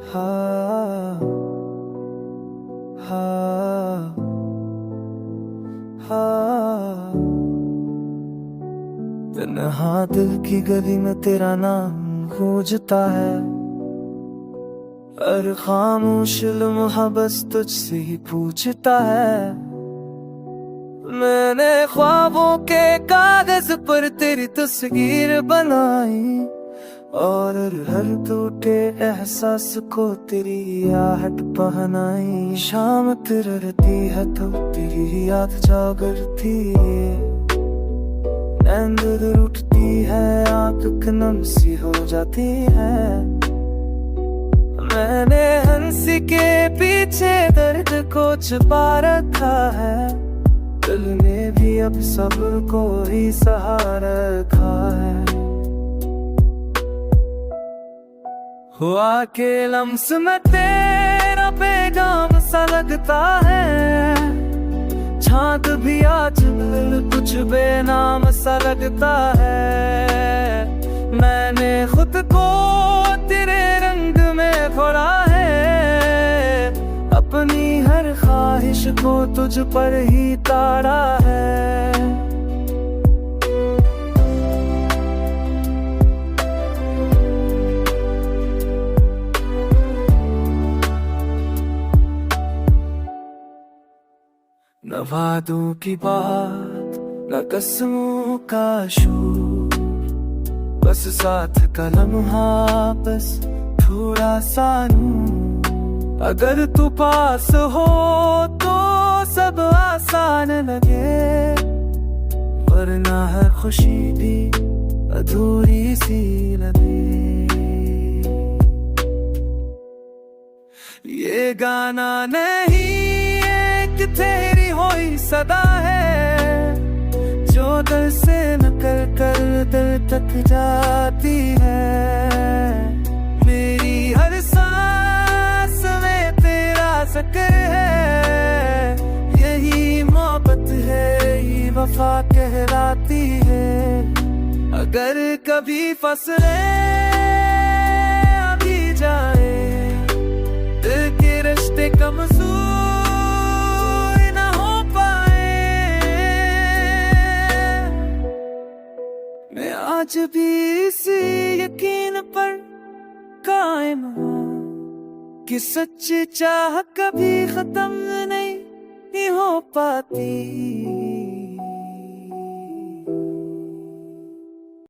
हाँ हाँ हाँ। तन्हा दिल की गली में तेरा नाम गूंजता है, हर खामोश लम्हा बस तुझसे ही पूछता है। मैंने ख्वाबों के कागज पर तेरी तस्वीर बनाई, और हर टूटे एहसास को तेरी आहट पहनाई। शाम तिरती है तो तेरी याद जागरती है, नींद उठती है, आंख नम सी हो जाती है। मैंने हंसी के पीछे दर्द को छुपा रखा है, दिल ने भी अब सब्र को ही सहारा रखा है। हुआ के लम्स में तेरा पैगाम सा लगता है, छात भी आज दिल कुछ बेनाम सा लगता है। मैंने खुद को तेरे रंग में घोला है, अपनी हर ख्वाहिश को तुझ पर ही ताड़ा है। न वादों की बात, न कसमों का शूर, बस साथ का लम्हा, बस थोड़ा सा नूर। अगर तू पास हो तो सब आसान लगे, वरना है खुशी भी अधूरी सी लगे। ये गाना नहीं एक तेरी होई सदा है, जो दिल से निकल कर दिल तक जाती है। मेरी हर सांस में तेरा जिक्र है, यही मोहब्बत है, यही वफा कहलाती है। अगर कभी फसले अभी जाए, दिल के रिश्ते कमजोर आज भी इस यकीन पर कायम हूँ कि सच्ची चाह कभी खत्म नहीं हो पाती।